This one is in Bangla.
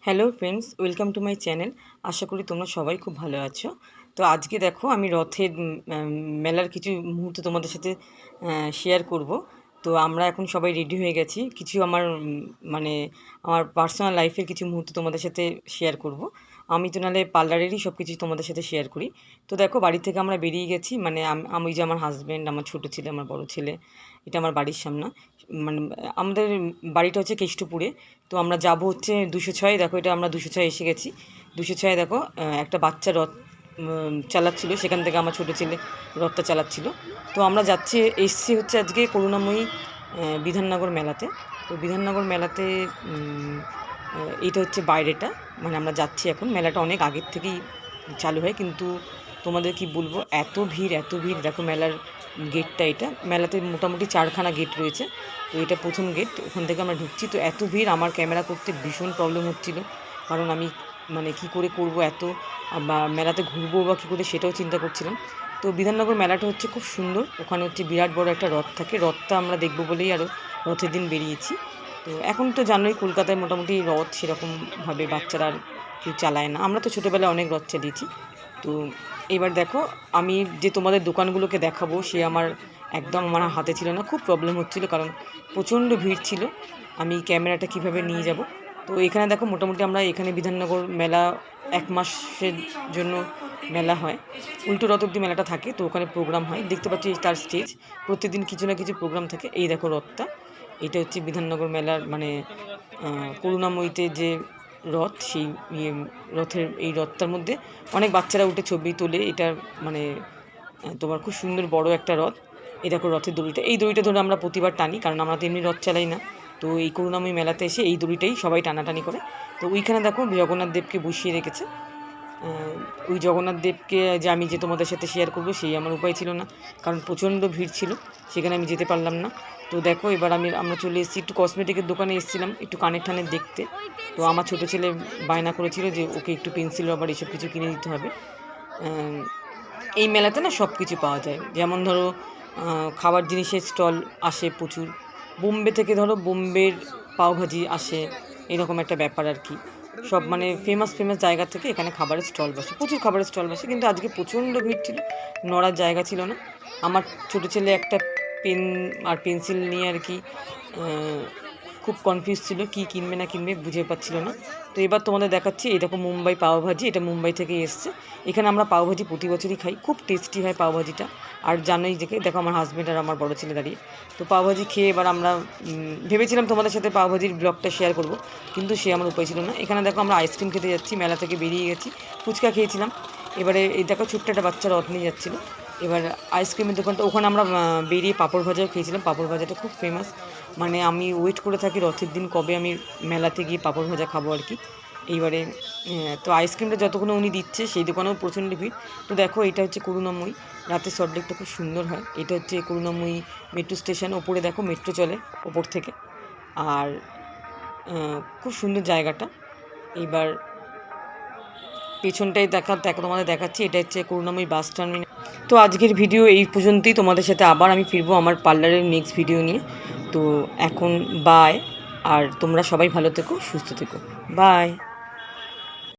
Hello friends, welcome to my channel. আশা করি তোমরা সবাই খুব ভালো আছো। তো আজকে দেখো আমি রথের মেলার কিছু মুহূর্ত তোমাদের সাথে শেয়ার করব। তো আমরা এখন সবাই রেডি হয়ে গেছি। কিছু আমার মানে আমার পার্সোনাল লাইফের কিছু মুহূর্ত তোমাদের সাথে শেয়ার করব। আমি তো নাহলে পার্লারেরই সব কিছু তোমাদের সাথে শেয়ার করি। তো দেখো বাড়ি থেকে আমরা বেরিয়ে গেছি, মানে আমি যে আমার হাজব্যান্ড, আমার ছোটো ছেলে, আমার বড় ছেলে, এটা আমার বাড়ির সামনে। মানে আমাদের বাড়িটা হচ্ছে কেষ্টপুরে। তো আমরা যাব হচ্ছে 206। দেখো এটা আমরা 206 এসে গেছি। 206 দেখো একটা বাচ্চা রথ চালাচ্ছিল, সেখান থেকে আমার ছোটো ছেলে রথটা চালাচ্ছিল। তো আমরা এসছি হচ্ছে আজকে করুণাময়ী বিধাননগর মেলাতে। তো বিধাননগর মেলাতে এইটা হচ্ছে বাইরেটা, মানে আমরা যাচ্ছি এখন। মেলাটা অনেক আগের থেকেই চালু হয়, কিন্তু তোমাদের কি বলবো, এত ভিড় এত ভিড়। দেখো মেলার গেটটা, এটা মেলাতে মোটামুটি 4খানা গেট রয়েছে। তো এটা প্রথম গেট, ওখান থেকে আমরা ঢুকছি। তো এত ভিড়, আমার ক্যামেরা করতে ভীষণ প্রবলেম হচ্ছিলো, কারণ আমি মানে কি করে করব এত, বা মেলাতে ঘুরবো বা কী করে সেটাও চিন্তা করছিলাম। তো বিধাননগর মেলাটা হচ্ছে খুব সুন্দর। ওখানে হচ্ছে বিরাট বড় একটা রথ থাকে, রথটা আমরা দেখবো বলেই আরও রথের দিন বেরিয়েছি। তো এখন তো জানোই কলকাতায় মোটামুটি রথ সেরকমভাবে বাচ্চারা আর কেউ চালায় না। আমরা তো ছোটোবেলায় অনেক রথ চালিয়েছি। তো এবার দেখো আমি যে তোমাদের দোকানগুলোকে দেখাবো, সে একদম আমার হাতে ছিল না, খুব প্রবলেম হচ্ছিল, কারণ প্রচণ্ড ভিড় ছিল। আমি ক্যামেরাটা কিভাবে নিয়ে যাব। তো এখানে দেখো মোটামুটি আমরা এখানে বিধাননগর মেলা 1 মাসের জন্য মেলা হয়, উল্টো রথ অব্দি মেলাটা থাকে। তো ওখানে প্রোগ্রাম হয়, দেখতে পাচ্ছি তার স্টেজ, প্রত্যেকদিন কিছু না কিছু প্রোগ্রাম থাকে। এই দেখো রথটা, এটা হচ্ছে বিধাননগর মেলার মানে করুণাময়ীতে যে রথ, সেই এই রথটার মধ্যে অনেক বাচ্চারা উঠে ছবি তোলে। এটা মানে তোমার খুব সুন্দর বড় একটা রথ। এই দেখো রথের দড়িটা, এই দড়িটা ধরে আমরা প্রতিবার টানি, কারণ আমরা তো এমনি রথ চালাই না। তো এই করুণাময়ী মেলাতে এসে এই দড়িটাই সবাই টানাটানি করে। তো ওইখানে দেখো জগন্নাথ দেবকে বসিয়ে রেখেছে। ওই জগন্নাথ দেবকে যে আমি যে তোমাদের সাথে শেয়ার করবো, সেই আমার উপায় ছিল না, কারণ প্রচণ্ড ভিড় ছিল, সেখানে আমি যেতে পারলাম না। তো দেখো এবার আমরা চলে এসেছি, একটু কসমেটিকের দোকানে এসেছিলাম একটু কানের টানের দেখতে। তো আমার ছোটো ছেলে বায়না করেছিল যে ওকে একটু পেন্সিল রাবার এসব কিছু কিনে দিতে হবে। এই মেলাতে না সব কিছু পাওয়া যায়, যেমন ধরো খাবার জিনিসের স্টল আসে প্রচুর। বোম্বে থেকে ধরো বোম্বের পাওভাজি আসে, এরকম একটা ব্যাপার আর কি। সব মানে ফেমাস জায়গা থেকে এখানে খাবারের স্টল বসে, প্রচুর খাবারের স্টল বসে। কিন্তু আজকে প্রচণ্ড ভিড় ছিল, নড়ার জায়গা ছিল না। আমার ছোটো ছেলে একটা পেন আর পেন্সিল নিয়ে আর কি খুব কনফিউজ ছিল, কি কিনবে না কিনবে বুঝে পাচ্ছিল না। তো এবার তোমাদের দেখাচ্ছি, এই দেখো মুম্বাই পাওভাজি, এটা মুম্বাই থেকে এসছে। এখানে আমরা পাওভাজি প্রতি বছরই খাই, খুব টেস্টি হয় পাওভাজিটা। আর জানোই যে দেখো আমার হাজব্যান্ড আর আমার বড় ছেলে দাঁড়িয়ে। তো পাওভাজি খেয়ে এবার আমরা ভেবেছিলাম তোমাদের সাথে পাওভাজির ব্লগটা শেয়ার করব, কিন্তু সে আমার উপায় ছিল না। এখানে দেখো আমরা আইসক্রিম খেতে যাচ্ছি, মেলা থেকে বেরিয়ে গেছি, ফুচকা খেয়েছিলাম। এবারে এই দেখো ছোট্ট একটা বাচ্চা রথ নিয়ে যাচ্ছিলো। এবার আইসক্রিমের দোকানটা, ওখানে আমরা বেরিয়ে পাঁপড় ভাজাও খেয়েছিলাম। পাঁপড় ভাজাটা খুব ফেমাস, মানে আমি ওয়েট করে থাকি রথের দিন কবে আমি মেলাতে গিয়ে পাঁপড় ভাজা খাবো আর কি। এইবারে তো আইসক্রিমটা যতক্ষণ উনি দিচ্ছে, সেই দোকানেও প্রচণ্ড ভিড়। তো দেখো এটা হচ্ছে করুণাময়ী, রাতের শর্টলেকটা খুব সুন্দর হয়। এটা হচ্ছে করুণাময়ী মেট্রো স্টেশন, ওপরে দেখো মেট্রো চলে ওপর থেকে। আর খুব সুন্দর জায়গাটা। এইবার পেছনটাই তোমাদের দেখাচ্ছি, এটা হচ্ছে করুণাময়ী বাস টার্মিনাল। তো আজকের ভিডিও এই পর্যন্তই, তোমাদের সাথে আবার আমি ফিরবো আমার পার্লারের নেক্সট ভিডিও নিয়ে। তো এখন বাই, আর তোমরা সবাই ভালো থেকো, সুস্থ থেকো, বাই।